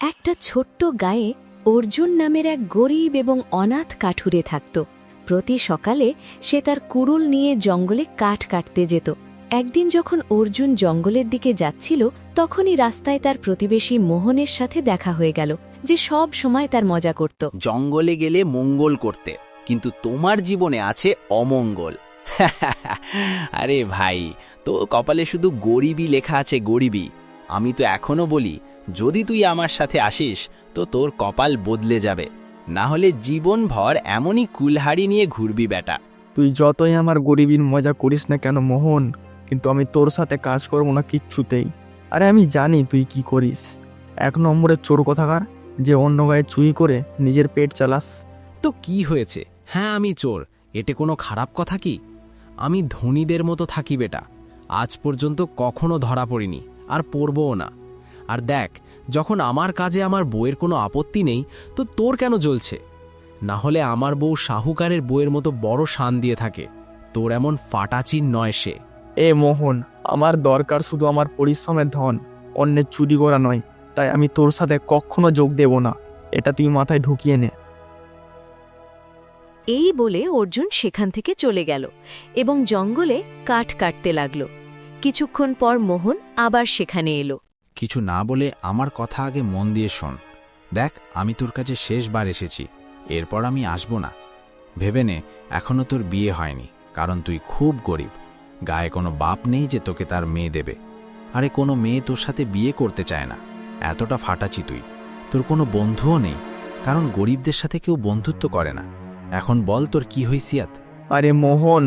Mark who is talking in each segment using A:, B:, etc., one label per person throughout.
A: একটা ছোট্ট গায়ে অর্জুন নামের এক গরিব এবং অনাথ কাঠুরে থাকত। প্রতি সকালে সে তার কুড়ুল নিয়ে জঙ্গলে কাঠ কাটতে যেত। একদিন যখন অর্জুন জঙ্গলের দিকে যাচ্ছিল, তখনই রাস্তায় তার প্রতিবেশী মোহনের সাথে দেখা হয়ে গেল, যে সব সময় তার মজা করত।
B: জঙ্গলে গেলে মঙ্গল করতে, কিন্তু তোমার জীবনে আছে অমঙ্গল। আরে ভাই, তো কপালে শুধু গরিবই লেখা আছে, গরিবই। আমি তো এখনো বলি, যদি তুই আমার সাথে আসিস তো তোর কপাল বদলে যাবে, না হলে জীবনভর এমনই কুলহাড়ি নিয়ে ঘুরবি বেটা।
C: তুই যতই আমার গরিবীর মজা করিস না কেন মোহন, কিন্তু আমি তোর সাথে কাজ করবো না কিচ্ছুতেই। আরে আমি জানি তুই কি করিস, 1 নম্বরের চোর কথাকার, যে অন্য গায়ে চুরি করে নিজের পেট চালাস।
D: তো কি হয়েছে? হ্যাঁ, আমি চোর, এতে কোনো খারাপ কথা কি? আমি ধনীদের মতো থাকি বেটা, আজ পর্যন্ত কখনো ধরা পড়িনি, আর পড়বও না। আর দেখ, যখন আমার কাজে আমার বউয়ের কোনো আপত্তি নেই, তো তোর কেন জ্বলছে? না হলে আমার বউ শাহুকারের বউয়ের মতো বড় শান দিয়ে থাকে, তোর এমন ফাটাচিন নয় সে।
C: এ মোহন, আমার দরকার শুধু আমার পরিশ্রমের ধন, অন্যের চুরি করা নয়। তাই আমি তোর সাথে কখনো যোগ দেব না, এটা তুই মাথায় ঢুকিয়ে নে।
A: এই বলে অর্জুন সেখান থেকে চলে গেল এবং জঙ্গলে কাঠ কাটতে লাগল। কিছুক্ষণ পর মোহন আবার সেখানে এলো।
D: কিছু না বলে আমার কথা আগে মন দিয়ে শোন। দেখ, আমি তোর কাছে শেষবার এসেছি, এরপর আমি আসব না। ভেবে নে, এখনো তোর বিয়ে হয়নি, কারণ তুই খুব গরিব। গায়ে কোনো বাপ নেই যে তোকে তার মেয়ে দেবে। আরে কোনো মেয়ে তোর সাথে বিয়ে করতে চায় না, এতটা ফাটাচি তুই। তোর কোনো বন্ধুও নেই, কারণ গরিবদের সাথে কেউ বন্ধুত্ব করে না। এখন বল, তোর কি হইসিয়াত?
C: আরে মোহন,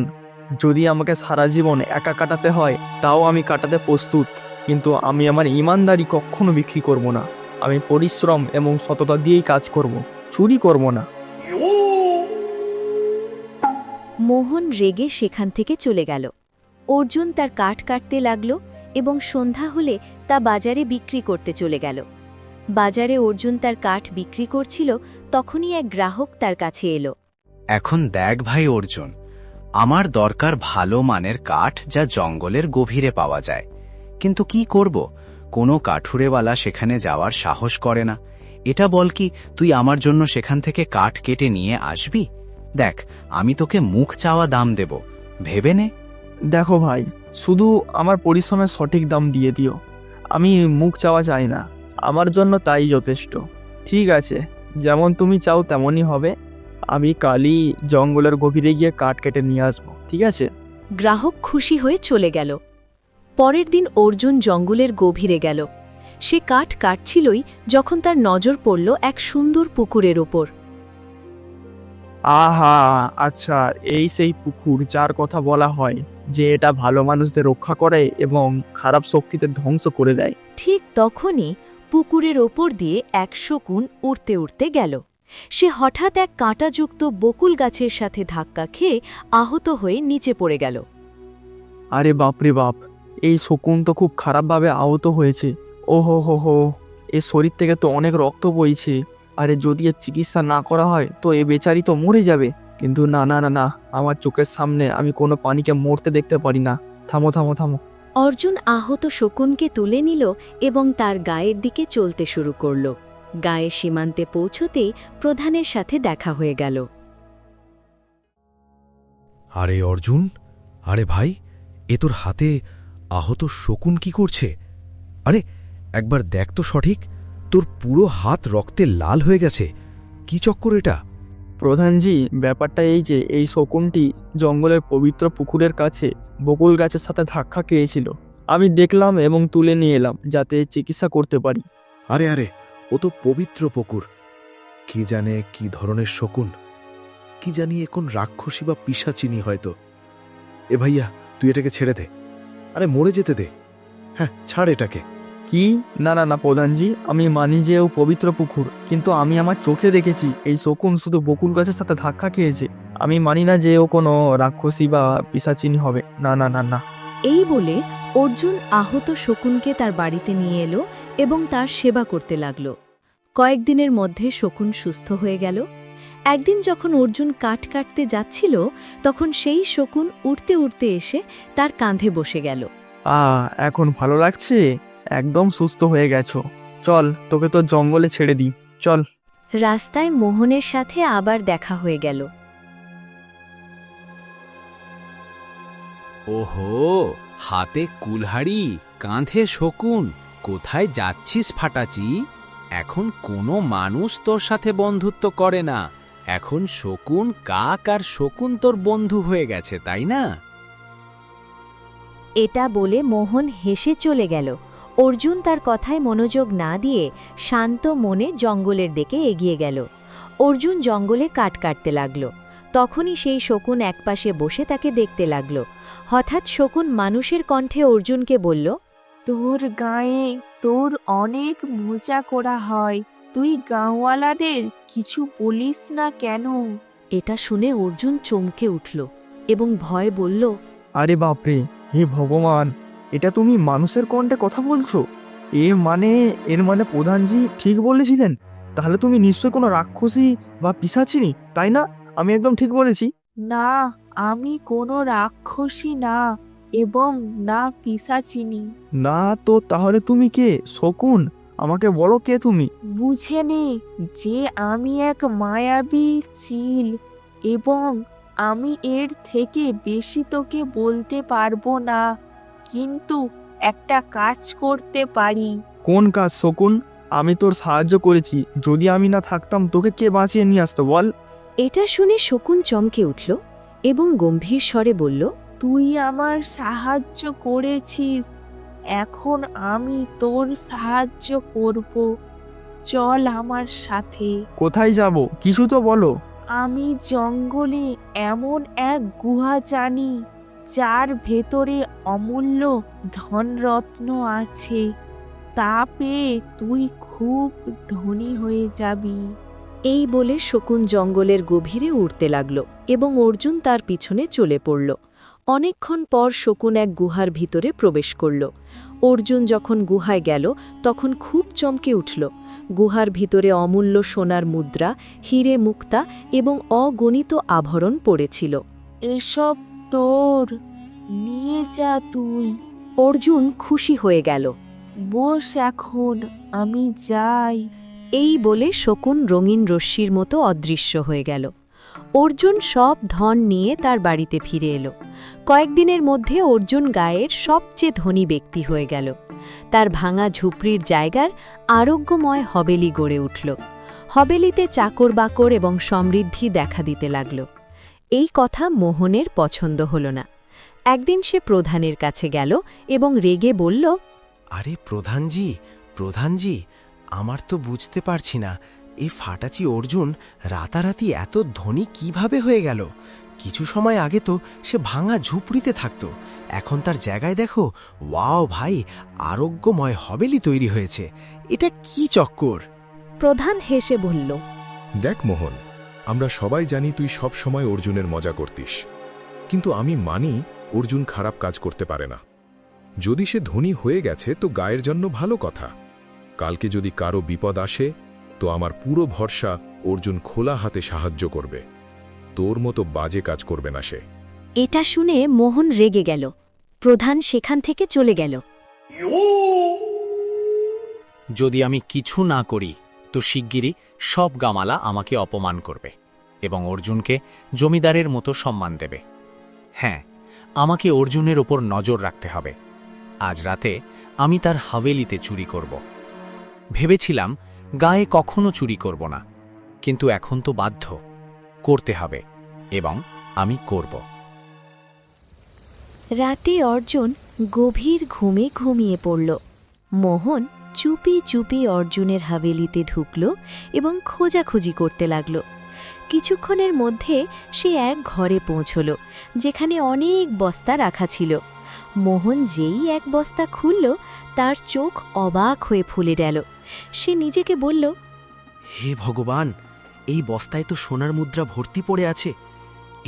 C: যদি আমাকে সারা জীবন একা কাটাতে হয় তাও আমি কাটাতে প্রস্তুত, কিন্তু আমি আমার ইমানদারি কখনো বিক্রি করব না। আমি পরিশ্রম এবং সততা দিয়েই কাজ করব, চুরি করব না।
A: মোহন রেগে সেখান থেকে চলে গেল। অর্জুন তার কাঠ কাটতে লাগল এবং সন্ধ্যা হলে তা বাজারে বিক্রি করতে চলে গেল। বাজারে অর্জুন তার কাঠ বিক্রি করছিল, তখনই এক গ্রাহক তার কাছে এলো।
E: এখন দেখ ভাই অর্জুন, আমার দরকার ভালো মানের কাঠ যা জঙ্গলের গভীরে পাওয়া যায়, কিন্তু কি করব, কোনো কাঠুরেওয়ালা সেখানে যাওয়ার সাহস করে না। এটা বল কি তুই আমার জন্য সেখান থেকে কাঠ কেটে নিয়ে আসবি? দেখ, আমি তোকে মুখ চাওয়া দাম দেব, ভেবে নে।
C: দেখো ভাই, শুধু আমার পরিশ্রমের সঠিক দাম দিয়ে দিও, আমি মুখ চাওয়া চাই না, আমার জন্য তাই যথেষ্ট। ঠিক আছে, যেমন তুমি চাও তেমনই হবে। আমি কালই জঙ্গলের গভীরে গিয়ে কাঠ কেটে নিয়ে আসবো, ঠিক আছে?
A: গ্রাহক খুশি হয়ে চলে গেল। পরের দিন অর্জুন জঙ্গলের গভীরে গেল। সে কাঠ কাটছিলই যখন তার নজর পড়ল এক সুন্দর পুকুরের ওপর।
C: আহা, আচ্ছা, এই সেই পুকুর যার কথা বলা হয় যে এটা ভালো মানুষদের রক্ষা করে এবং খারাপ শক্তিতে ধ্বংস করে দেয়।
A: ঠিক তখনই পুকুরের ওপর দিয়ে এক শকুন উড়তে উড়তে গেল। সে হঠাৎ এক কাঁটাযুক্ত বকুল গাছের সাথে ধাক্কা খেয়ে আহত হয়ে নিচে পড়ে গেল।
C: আরে বাপরে বাপ, এই শকুন তো খুব খারাপভাবে আহত হয়েছে। ওহো হো হো, এর শরীর থেকে তো অনেক রক্ত বইছে। আরে যদি এর চিকিৎসা না করা হয় তো এ বেচারি তো মরে যাবে। কিন্তু না না না না, আমার চোখের সামনে আমি কোনো প্রাণীকে মরতে দেখতে পারি না। থামো থামো থামো।
A: অর্জুন আহত শকুনকে তুলে নিল এবং তার গায়ের দিকে চলতে শুরু করল। গায়ে সীমান্তে পৌঁছতেই প্রধানের সাথে দেখা হয়ে গেল।
F: আরে অর্জুন, আরে ভাই, এ তোর হাতে আহত শকুন কি করছে? আরে একবার দেখ তো সঠিক, তোর পুরো হাত রক্তে লাল হয়ে গেছে। কি চক্কর এটা?
C: প্রধানজি, ব্যাপারটা এই যে এই শকুনটি জঙ্গলের পবিত্র পুকুরের কাছে বকুল গাছের সাথে ধাক্কা খেয়েছিল। আমি দেখলাম এবং তুলে নিয়ে এলাম যাতে চিকিৎসা করতে পারি।
F: আরে আরে, ও তো পবিত্র পুকুর। কি জানে কি ধরনের শকুন, কি জানি এ কোন রাক্ষসী বা পিশাচিনী হয়তো। এ ভাইয়া, তুই এটাকে ছেড়ে দে, আরে মরে যেতে দে। হ্যাঁ, ছাড় এটাকে।
C: কি? না না না প্রধানজি, আমি মানি যে ও পবিত্র পুকুর, কিন্তু আমি আমার চোখে দেখেছি এই শকুন শুধু বকুল গাছের সাথে ধাক্কা খেয়েছে। আমি মানি না যে ও কোনো রাক্ষসী বা পিশাচিনী হবে। না না না না।
A: এই বলে অর্জুন আহত শকুনকে তার বাড়িতে নিয়ে এলো এবং তার সেবা করতে লাগল। কয়েকদিনের মধ্যে শকুন সুস্থ হয়ে গেল। একদিন যখন অর্জুন কাঠ কাটতে যাচ্ছিল, তখন সেই শকুন উড়তে উড়তে এসে তার কাঁধে বসে গেল।
C: এখন ভালো লাগছে? একদম সুস্থ হয়ে গেছো। চল তোকে তো জঙ্গলে ছেড়ে দিই, চল।
A: রাস্তায় মোহনের সাথে আবার দেখা হয়ে গেল।
D: ওহো, হাতে কুলহাড়ি, কাঁধে শকুন, কোথায় যাচ্ছিস ফাটাচি? এখন কোনো মানুষ তোর সাথে বন্ধুত্ব করে না, এখন শকুন কাক আর শকুন তোর বন্ধু হয়ে গেছে, তাই না?
A: এটা বলে মোহন হেসে চলে গেল। অর্জুন তার কথায় মনোযোগ না দিয়ে শান্ত মনে জঙ্গলের দিকে এগিয়ে গেল। অর্জুন জঙ্গলে কাঠ কাটতে লাগল। তখনই সেই শকুন একপাশে বসে তাকে দেখতে লাগল। হঠাৎ শকুন মানুষের কণ্ঠে অর্জুনকে বলল,
G: তোর গায়ে তোর অনেক মজা করা হয়, তুই গাঁওয়ালাদের কিছু বলিস না কেন?
A: এটা শুনে অর্জুন চমকে উঠল এবং ভয় বলল,
C: আরে বাপরে, হে ভগবান, এটা তুমি মানুষের কণ্ঠে কথা বলছো? এর মানে প্রধানজি ঠিক বলেছিলেন। তাহলে তুমি নিশ্চয় কোনো রাক্ষসী বা পিশাচিনী, তাই না? আমি একদম ঠিক বলেছি?
G: না, আমি কোনো রাক্ষসী না এবং না পিশাচিনী।
C: না তো তাহলে তুমি কে? শকুন, আমাকে বলো কে তুমি?
G: বুঝে নে যে আমি এক মায়াবী চিল এবং আমি এর থেকে বেশি তোকে বলতে পারবো না, কিন্তু একটা কাজ করতে পারি।
C: কোন কাজ শকুন? আমি তোর সাহায্য করেছি, যদি আমি না থাকতাম তোকে কে বাঁচিয়ে নিয়ে আসতো বল?
A: এটা শুনে শকুন চমকে উঠল এবং গম্ভীর স্বরে বলল,
G: তুই আমার সাহায্য করেছিস, এখন আমি তোর সাহায্য করব। চল আমার সাথে।
C: কোথায় যাব কিছু তো বলো।
G: আমি জঙ্গলে এমন এক গুহা জানি যার ভেতরে অমূল্য ধনরত্ন আছে, তা পেয়ে তুই খুব ধনী হয়ে যাবি।
A: এই বলে শকুন জঙ্গলের গভীরে উড়তে লাগল এবং অর্জুন তার পিছনে চলে পড়ল। অনেকক্ষণ পর শকুন এক গুহার ভিতরে প্রবেশ করল। অর্জুন যখন গুহায় গেল তখন খুব চমকে উঠল। গুহার ভিতরে অমূল্য সোনার মুদ্রা, হিরে মুক্তা এবং অগণিত আভরণ পড়েছিল।
G: এসব তোর, নিয়ে যা তুই।
A: অর্জুন খুশি হয়ে গেল।
G: বস এখন, আমি যাই।
A: এই বলে শকুন রঙিন রশ্মির মতো অদৃশ্য হয়ে গেল। অর্জুন সব ধন নিয়ে তার বাড়িতে ফিরে এলো। কয়েকদিনের মধ্যে অর্জুন গায়ের সবচেয়ে ধনী ব্যক্তি হয়ে গেল। তার ভাঙা ঝুপড়ির জায়গার আরোগ্যময় হবেলি গড়ে উঠল। হবেলিতে চাকর বাকর এবং সমৃদ্ধি দেখা দিতে লাগল। এই কথা মোহনের পছন্দ হল না। একদিন সে প্রধানের কাছে গেল এবং রেগে বলল,
E: আরে প্রধানজি, প্রধানজি, আমার তো বুঝতে পারছি না, এই ফাটাচি অর্জুন রাতারাতি এত ধনী কিভাবে হয়ে গেল? কিছু সময় আগে তো সে ভাঙা ঝুপড়িতে থাকতো, এখন তার জায়গায় দেখো, ওয়াও ভাই, আরোগ্যময় হবেলি তৈরি হয়েছে। এটা কি চক্কর?
A: প্রধান হেসে বলল,
F: দেখ মোহন, আমরা সবাই জানি তুই সব সময় অর্জুনের মজা করতিস, কিন্তু আমি মানি অর্জুন খারাপ কাজ করতে পারে না। যদি সে ধনী হয়ে গেছে তো গায়ের জন্য ভালো কথা। কালকে যদি কারো বিপদ আসে তো আমার পুরো ভরসা অর্জুন খোলা হাতে সাহায্য করবে। তোর মতো বাজে কাজ করবে না সে।
A: এটা শুনে মোহন রেগে গেল। প্রধান সেখান থেকে চলে গেল।
D: যদি আমি কিছু না করি তো শিগগিরই সব গামালা আমাকে অপমান করবে এবং অর্জুনকে জমিদারের মতো সম্মান দেবে। হ্যাঁ, আমাকে অর্জুনের ওপর নজর রাখতে হবে। আজ রাতে আমি তার হাভেলিতে চুরি করব। ভেবেছিলাম গায়ে কখনো চুরি করব না, কিন্তু এখন তো বাধ্য করতে হবে এবং আমি করব।
A: রাতে অর্জুন গভীর ঘুমে ঘুমিয়ে পড়ল। মোহন চুপি চুপি অর্জুনের হাভেলিতে ঢুকল এবং খোঁজাখুঁজি করতে লাগল। কিছুক্ষণের মধ্যে সে এক ঘরে পৌঁছল যেখানে অনেক বস্তা রাখা ছিল। মোহন যেই এক বস্তা খুলল, তার চোখ অবাক হয়ে ফুলে গেল। সে নিজেকে বলল,
E: হে ভগবান, এই বস্তায় তো সোনার মুদ্রা ভর্তি পড়ে আছে।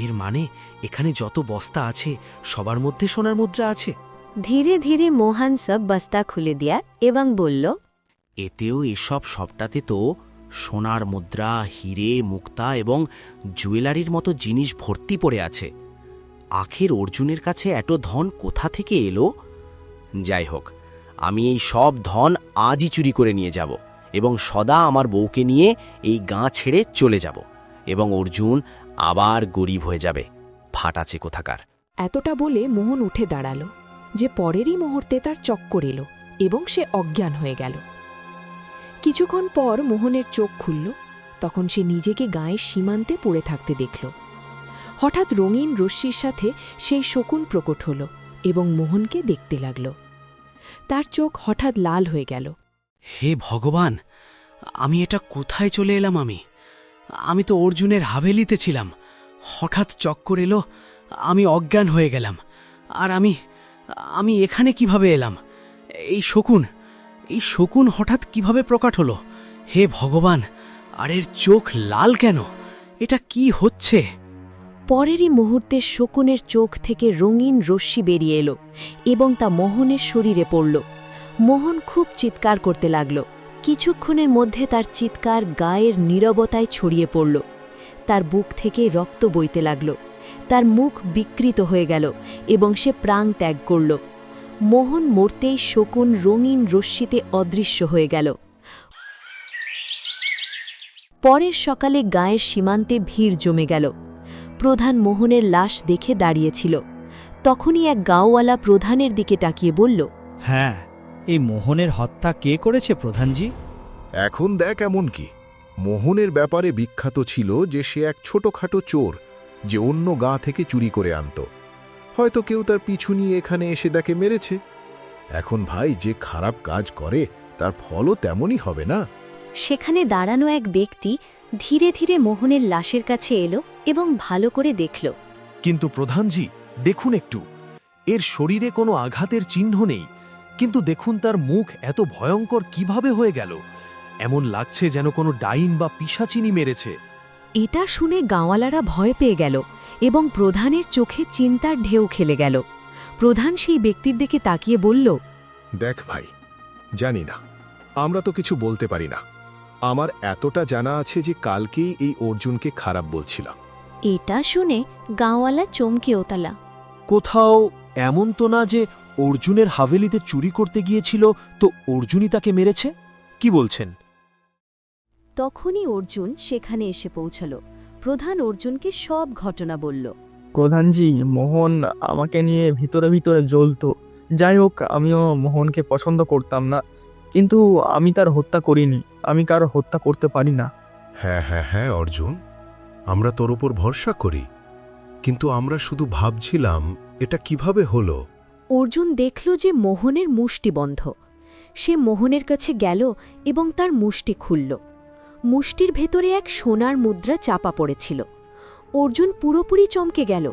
E: এর মানে এখানে যত বস্তা আছে সবার মধ্যে সোনার মুদ্রা আছে।
A: ধীরে ধীরে মোহন সব বস্তা খুলে দেয়া এবং বলল,
E: এতেও এসব সবটাতে তো সোনার মুদ্রা, হিরে মুক্তা এবং জুয়েলারির মতো জিনিস ভর্তি পড়ে আছে। আখের অর্জুনের কাছে এত ধন কোথা থেকে এলো? যাই হোক,
B: আমি এই সব ধন আজই চুরি করে নিয়ে যাব এবং সদা আমার বউকে নিয়ে এই গাঁ ছেড়ে চলে যাব এবং অর্জুন আবার গরিব হয়ে যাবে। ফাটাছে কোথাকার।
H: এতটা বলে মোহন উঠে দাঁড়াল, যে পরেরই মুহূর্তে তার চক্কর এলো এবং সে অজ্ঞান হয়ে গেল। কিছুক্ষণ পর মোহনের চোখ খুলল, তখন সে নিজেকে গায়ের সীমান্তে পড়ে থাকতে দেখল। হঠাৎ রঙিন রশ্মির সাথে সেই শকুন প্রকট হল এবং মোহনকে দেখতে লাগল। তার চোখ হঠাৎ লাল হয়ে গেল।
I: হে ভগবান, আমি এটা কোথায় চলে এলাম? আমি তো অর্জুনের হাভেলিতে ছিলাম। হঠাৎ চক্কর এলো, আমি অজ্ঞান হয়ে গেলাম। আর আমি এখানে কিভাবে এলাম? এই শকুন হঠাৎ কিভাবে প্রকট হলো? হে ভগবান, আর এর চোখ লাল কেন? এটা কি হচ্ছে?
A: পরেরই মুহূর্তে শকুনের চোখ থেকে রঙিন রশ্মি বেরিয়ে এলো এবং তা মোহনের শরীরে পড়ল। মোহন খুব চিৎকার করতে লাগল। কিছুক্ষণের মধ্যে তার চিৎকার গায়ের নীরবতায় ছড়িয়ে পড়ল। তার বুক থেকে রক্ত বইতে লাগল। তার মুখ বিকৃত হয়ে গেল এবং সে প্রাণ ত্যাগ করল। মোহন মরতেই শকুন রঙিন রশ্মিতে অদৃশ্য হয়ে গেল। পরের সকালে গায়ের সীমান্তে ভিড় জমে গেল। প্রধান মোহনের লাশ দেখে দাঁড়িয়েছিল। তখনই এক গাঁওয়ালা প্রধানের দিকে তাকিয়ে বলল,
J: হ্যাঁ, এই মোহনের হত্যা কে করেছে প্রধানজি?
F: এখন দেখ এমন কি, মোহনের ব্যাপারে বিখ্যাত ছিল যে সে এক ছোটখাটো চোর, যে অন্য গাঁ থেকে চুরি করে আনত। হয়তো কেউ তার পিছু নিয়ে এখানে এসে তাকে মেরেছে। এখন ভাই, যে খারাপ কাজ করে তার ফলও তেমনই হবে না?
A: সেখানে দাঁড়ানো এক ব্যক্তি ধীরে ধীরে মোহনের লাশের কাছে এলো এবং ভালো করে দেখল।
K: কিন্তু প্রধানজি, দেখুন একটু, এর শরীরে কোনো আঘাতের চিহ্ন নেই, কিন্তু দেখুন তার মুখ এত ভয়ঙ্কর কিভাবে হয়ে গেল। এমন লাগছে যেন কোনো ডাইন বা পিশাচিনি মেরেছে।
A: এটা শুনে গাঁওয়ালারা ভয় পেয়ে গেল এবং প্রধানের চোখে চিন্তার ঢেউ খেলে গেল। প্রধান সেই ব্যক্তির দিকে তাকিয়ে বলল,
F: দেখ ভাই, জানি না, আমরা তো কিছু বলতে পারি না। আমার এতটা জানা আছে যে কালকেই এই অর্জুনকে খারাপ বলছিলাম।
A: এটা শুনে গাঁওয়ালা চমকে ওতালা।
K: কোথাও এমন তো না যে অর্জুনের হাভেলিতে চুরি করতে গিয়েছিল তো অর্জুনই তাকে মেরেছে? কি বলছেন?
A: তখনই অর্জুন সেখানে এসে পৌঁছল। প্রধান অর্জুনকে সব ঘটনা বলল।
C: প্রধানজি, মোহন আমাকে নিয়ে ভিতরে ভিতরে জ্বলত। যাই হোক, আমিও মোহনকে পছন্দ করতাম না, কিন্তু আমি তার হত্যা করিনি। আমি কারো হত্যা করতে পারি না।
F: হ্যাঁ হ্যাঁ হ্যাঁ অর্জুন, আমরা তোর ওপর ভরসা করি, কিন্তু আমরা শুধু ভাবছিলাম এটা কিভাবে হলো।
A: অর্জুন দেখল যে মোহনের মুষ্টি বন্ধ। সে মোহনের কাছে গেল এবং তার মুষ্টি খুলল। মুষ্টির ভেতরে এক সোনার মুদ্রা চাপা পড়েছিল। অর্জুন পুরোপুরি চমকে গেল।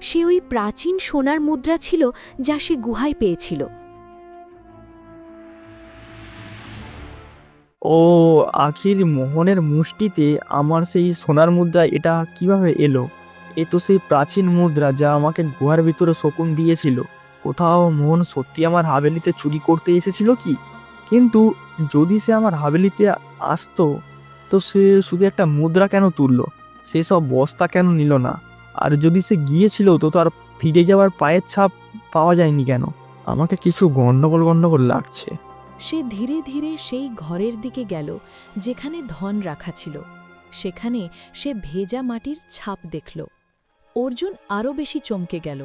A: সে ওই প্রাচীন সোনার মুদ্রা ছিল যা সে গুহায় পেয়েছিল।
C: ও আখির মোহনের মুষ্টিতে আমার সেই সোনার মুদ্রা এটা কিভাবে এলো? এ তো সেই প্রাচীন মুদ্রা যা আমাকে গুহার ভিতরে শকুন দিয়েছিল। কোথাও মোহন সত্যি আমার হাভেলিতে চুরি করতে এসেছিল কি? কিন্তু যদি সে আমার হাভেলিতে আসতো, তো সে শুধু একটা মুদ্রা কেন তুললো? সেসব বস্তা কেন নিল না? আর যদি সে গিয়েছিল তো তার ফিরে যাওয়ার পায়ের ছাপ পাওয়া যায়নি কেন? আমাকে কিছু গণ্ডগোল লাগছে।
H: সে ধীরে ধীরে সেই ঘরের দিকে গেল যেখানে ধন রাখা ছিল। সেখানে সে ভেজা মাটির ছাপ দেখল। অর্জুন আরও বেশি চমকে গেল।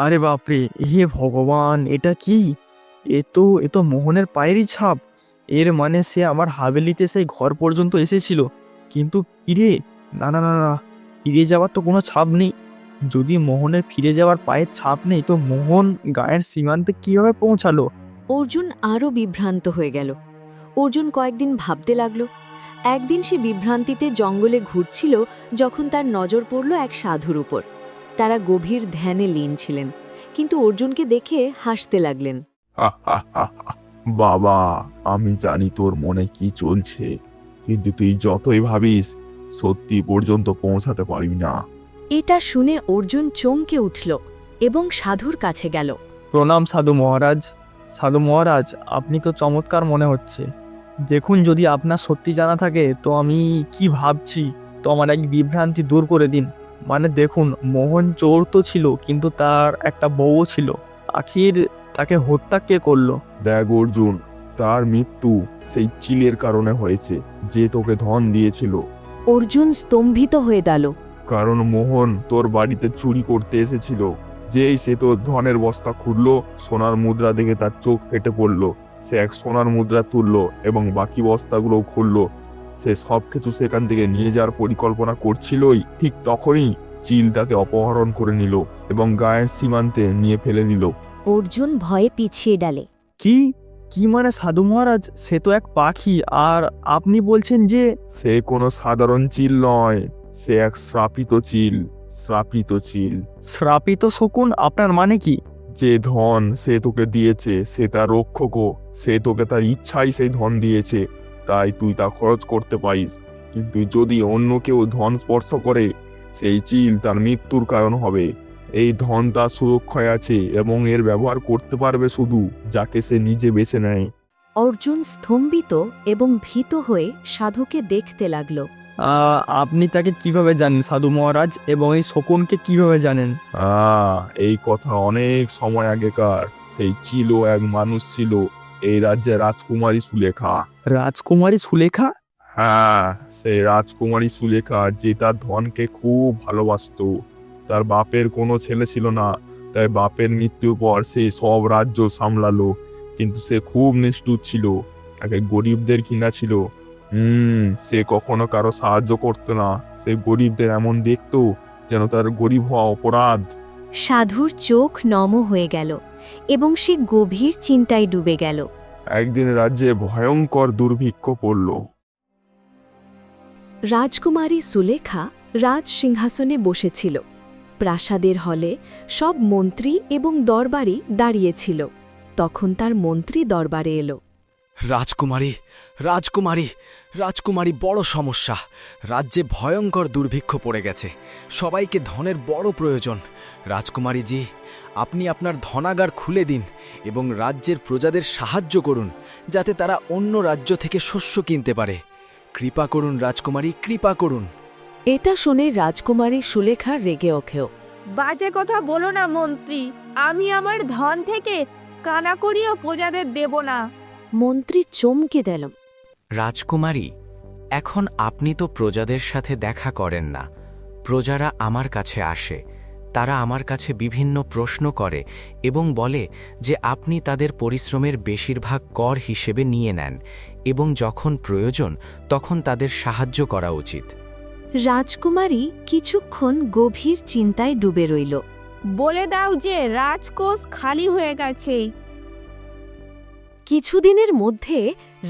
C: আরে বাপরে, হে ভগবান, এটা কি? এ তো মোহনের পায়েরই ছাপ। এর মানে সে আমার হাভেলিতে সেই ঘর পর্যন্ত এসেছিল, কিন্তু ফিরে না না না না, ফিরে যাওয়ার তো কোনো ছাপ নেই। যদি মোহনের ফিরে যাওয়ার পায়ের ছাপ নেই, তো মোহন গায়ের সীমান্তে কিভাবে পৌঁছালো?
A: অর্জুন আরও বিভ্রান্ত হয়ে গেল। অর্জুন কয়েকদিন ভাবতে লাগল। একদিন সে বিভ্রান্তিতে জঙ্গলে ঘুরছিল যখন তার নজর পড়ল এক সাধুর উপর। তারা গভীর ধ্যানে লীন ছিলেন, কিন্তু অর্জুনকে দেখে হাসতে লাগলেন।
L: বাবা, আমি জানি তোর মনে কি চলছে, কিন্তু তুই যতই ভাবিস সত্যি পর্যন্ত পৌঁছাতে পারবি না।
A: এটা শুনে অর্জুন চমকে উঠল এবং সাধুর কাছে গেল।
C: প্রণাম সাধু মহারাজ। সাধু মহারাজ, আপনি তো চমৎকার মনে হচ্ছে। দেখুন, যদি আপনার সত্যি জানা থাকে তো আমি কি ভাবছি, তো আমার এক বিভ্রান্তি দূর করে দিন। মানে দেখুন, মোহন চোর তো ছিল, কিন্তু তার একটা বউও ছিল। আখির তাকে হত্যা কে করলো?
L: দেখ অর্জুন, তার মৃত্যু সেই চিলের কারণে হয়েছে, যে তোকে ধন দিয়েছিল।
A: অর্জুন স্তম্ভিত হয়ে গেল।
L: কারণ মোহন তোর বাড়িতে চুরি করতে এসেছিল। যেই সে তোর ধনের বস্তা খুললো, সোনার মুদ্রা দেখে তার চোখ ফেটে পড়লো। সে এক সোনার মুদ্রা তুললো এবং বাকি বস্তাগুলো খুললো। সে সবকিছু সেখান থেকে নিয়ে যাওয়ার পরিকল্পনা করছিলই, ঠিক তখনই চিল তাকে অপহরণ করে নিল এবং গায়ের সীমান্তে নিয়ে ফেলে দিল।
A: অর্জুন ভয়ে পিছিয়ে ডালে।
C: কি কি মানে সাধু মহারাজ, সে তো এক পাখি, আর আপনি বলছেন যে?
L: সে কোনো সাধারণ চিল নয়, সে এক শ্রাপিত চিল। শ্রাপিত চিল।
C: শ্রাপিত শকুন আপনার মানে কি?
L: যে ধন সে তোকে দিয়েছে সে তার রক্ষকও। সে তোকে তার ইচ্ছাই সেই ধন দিয়েছে, তাই তুই তা খরচ করতে পারিস। কিন্তু যদি অন্য কেউ ধন স্পর্শ করে, সেই চিল তার মৃত্যুর কারণ হবে। এই ধন তার সুরক্ষায় আছে এবং এর ব্যবহার করতে পারবে শুধু যাকে সে নিজে বেছে নেয়।
A: অর্জুন স্তম্ভিত এবং ভীত হয়ে সাধুকে দেখতে লাগল।
C: আপনি তাকে কিভাবে জানেন সাধু মহারাজ, এবং এই শকুনকে কিভাবে জানেন?
L: এই কথা অনেক সময় আগেকার। সেই চিল এক মানুষ ছিল, এই রাজ্যের রাজকুমারী সুলেখা।
C: রাজকুমারী সুলেখা?
L: হ্যাঁ, সেই রাজকুমারী সুলেখা যে তার ধনকে খুব ভালোবাসতো। তার বাপের কোনো ছেলে ছিল না, তাই বাপের মৃত্যুর পর সে সব রাজ্য সামলালো। কিন্তু সে খুব নিষ্ঠুর ছিল, তাকে গরিবদের ঘৃণা ছিল। সে কখনো কারো সাহায্য করতো না। সে গরিবদের এমন দেখতো যেন তার গরিব হওয়া অপরাধ।
A: সাধুর চোখ নম হয়ে গেল এবং সে গভীর চিন্তায় ডুবে গেল।
L: একদিন রাজ্যে ভয়ঙ্কর দুর্ভিক্ষ পড়ল।
H: রাজকুমারী সুলেখা রাজ সিংহাসনে বসেছিল। প্রাসাদের হলে সব মন্ত্রী এবং দরবারি দাঁড়িয়েছিল। তখন তার মন্ত্রী দরবারে এলো।
I: রাজকুমারী, রাজকুমারী, রাজকুমারী, বড় সমস্যা। রাজ্যে ভয়ঙ্কর দুর্ভিক্ষ পড়ে গেছে। সবাইকে ধনের বড় প্রয়োজন। রাজকুমারী জি, আপনি আপনার ধনাগার খুলে দিন এবং রাজ্যের প্রজাদের সাহায্য করুন, যাতে তারা অন্য রাজ্য থেকে শস্য কিনতে পারে। কৃপা করুন রাজকুমারী, কৃপা করুন।
H: এটা শুনে রাজকুমারী সুলেখা রেগে ওঠেও।
G: বাজে কথা বলো না মন্ত্রী, আমি আমার ধন থেকে কানাকড়িও প্রজাদের দেব না।
A: মন্ত্রী চমকে দিল।
E: রাজকুমারী, এখন আপনি তো প্রজাদের সাথে দেখা করেন না। প্রজারা আমার কাছে আসে, তারা আমার কাছে বিভিন্ন প্রশ্ন করে এবং বলে যে আপনি তাদের পরিশ্রমের বেশিরভাগ কর হিসেবে নিয়ে নেন এবং যখন প্রয়োজন তখন তাদের সাহায্য করা উচিত।
A: রাজকুমারী কিছুক্ষণ গভীর চিন্তায় ডুবে রইল।
G: বলে দাও যে রাজকোষ খালি হয়ে গেছে।
A: কিছুদিনের মধ্যে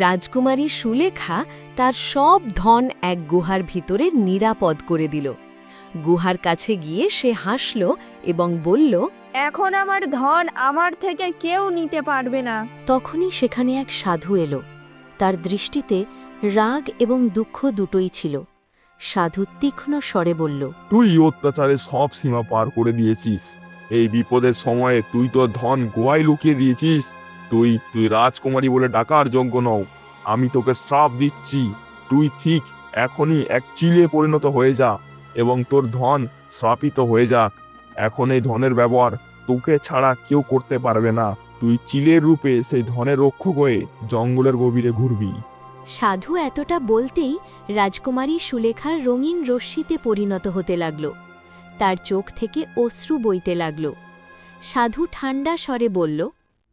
A: রাজকুমারী সুলেখা তার সব ধন এক গুহার ভিতরে নিরাপদ করে দিল। গুহার কাছে গিয়ে সে হাসল এবং বলল,
G: এখন আমার ধন আমার থেকে কেউ নিতে পারবে না।
A: তখনই সেখানে এক সাধু এলো। তার দৃষ্টিতে রাগ এবং দুঃখ দুটোই ছিল। সাধু তীক্ষ্ণ স্বরে বলল,
L: তুই অত্যাচারের সব সীমা পার করে দিয়েছিস। এই বিপদের সময়ে তুই তোর ধন গোয়ায় লুকিয়ে দিয়েছিস। তুই রাজকুমারী বলে ডাকার যোগ্য নও। আমি তোকে শ্রাপ দিচ্ছি, তুই ঠিক এখনই এক চিলে পরিণত হয়ে যা এবং তোর ধন শ্রাপিত হয়ে যাক। এখন এই ধনের ব্যবহার তোকে ছাড়া কেউ করতে পারবে না। তুই চিলের রূপে সেই ধনের রক্ষক হয়ে জঙ্গলের গভীরে ঘুরবি।
A: সাধু এতটা বলতেই রাজকুমারী সুলেখার রঙিন রশ্মিতে পরিণত হতে লাগল। তার চোখ থেকে অশ্রু বইতে লাগল। সাধু ঠান্ডা স্বরে বলল,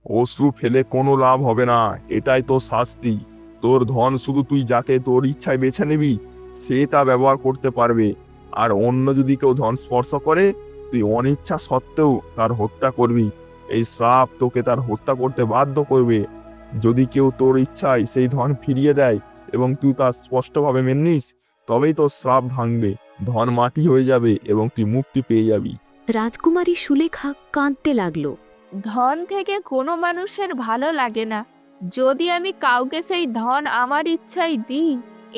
L: অশ্রু ফেলে কোনো লাভ হবে না, এটাই তোর শাস্তি। তোর ধন শুধু তুই যাকে তোর ইচ্ছায় বেছে নিবি সে তা ব্যবহার করতে পারবে, আর অন্য যদি কেউ ধন স্পর্শ করে তুই অনিচ্ছা সত্ত্বেও তার হত্যা করবি। এই শ্রাপ তোকে তার হত্যা করতে বাধ্য করবে। যদি কেউ তোর ইচ্ছায় সেই ধন ফিরিয়ে দেয় এবং তুই তা স্পষ্টভাবে মেনে নিস, তবেই তোর শ্রাপ ভাঙবে, ধন মাটি হয়ে যাবে এবং তুই মুক্তি পেয়ে যাবি।
A: রাজকুমারী সুলেখা কাঁদতে লাগল।
G: ধন থেকে কোনো মানুষের ভালো লাগে না। যদি আমি কাউকে সেই ধন আমার ইচ্ছায় দিই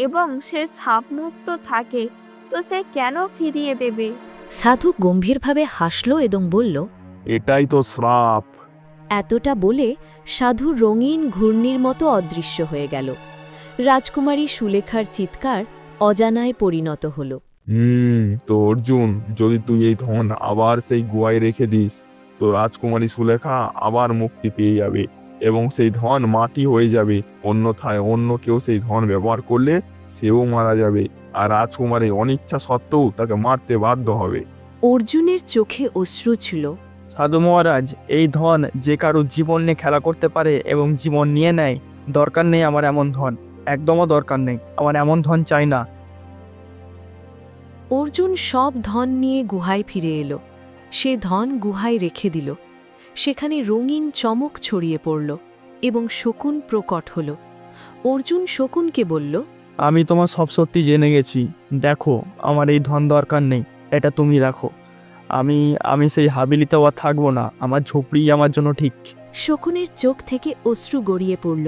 G: এবং সে শ্রাপমুক্ত থাকে, তো সে কেন ফিরিয়ে দেবে?
A: সাধু গম্ভীরভাবে হাসল এবং বলল,
L: এটাই তো শ্রাপ।
A: এতটা বলে সাধু রঙিন ঘূর্ণির মতো অদৃশ্য হয়ে গেল। রাজকুমারী সুলেখার চিৎকার অজানায় পরিণত হল।
L: তো অর্জুন, যদি তুই এই ধন আবার সেই গুহায় রেখে দিস তো রাজকুমারী সুলেখা আবার মুক্তি পেয়ে যাবে এবং সেই ধন মাটি হয়ে যাবে। অন্যথায় অন্য কেউ সেই ধন ব্যবহার করলে সেও মারা যাবে, আর রাজকুমারী অনিচ্ছা সত্ত্বেও তাকে মারতে বাধ্য হবে।
A: অর্জুনের চোখে অশ্রু ছিল।
C: সাধু মহারাজ, এই ধন যে কারো জীবন নিয়ে খেলা করতে পারে এবং জীবন নিয়ে নেয়, দরকার নেই আমার এমন ধন, একদমও দরকার নেই, আমার এমন ধন চাই না।
A: অর্জুন সব ধন নিয়ে গুহায় ফিরে এলো। সে ধন গুহায় রেখে দিল। সেখানে রঙিন চমক ছড়িয়ে পড়ল এবং শকুন প্রকট হল। অর্জুন শকুনকে বলল,
C: আমি তোমার সব সত্যি জেনে গেছি। দেখো, আমার এই ধন দরকার নেই, এটা তুমি রাখো। আমি সেই হাবিলিতেও আর থাকবো না, আমার ঝুপড়ি আমার জন্য ঠিক।
A: শকুনের চোখ থেকে অশ্রু গড়িয়ে পড়ল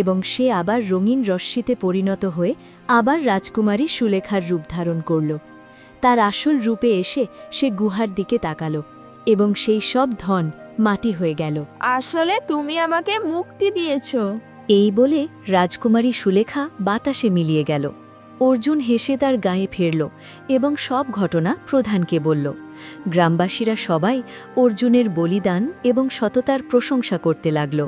A: এবং সে আবার রঙিন রশ্মিতে পরিণত হয়ে আবার রাজকুমারী সুলেখার রূপ ধারণ করল। তার আসল রূপে এসে সে গুহার দিকে তাকালো এবং সেই সব ধন মাটি হয়ে গেল।
G: আসলে তুমি আমাকে মুক্তি দিয়েছো।
A: এই বলে রাজকুমারী সুলেখা বাতাসে মিলিয়ে গেল। অর্জুন হেসে তার গায়ে ফিরল এবং সব ঘটনা প্রধানকে বলল। গ্রামবাসীরা সবাই অর্জুনের বলিদান এবং সততার প্রশংসা করতে লাগল।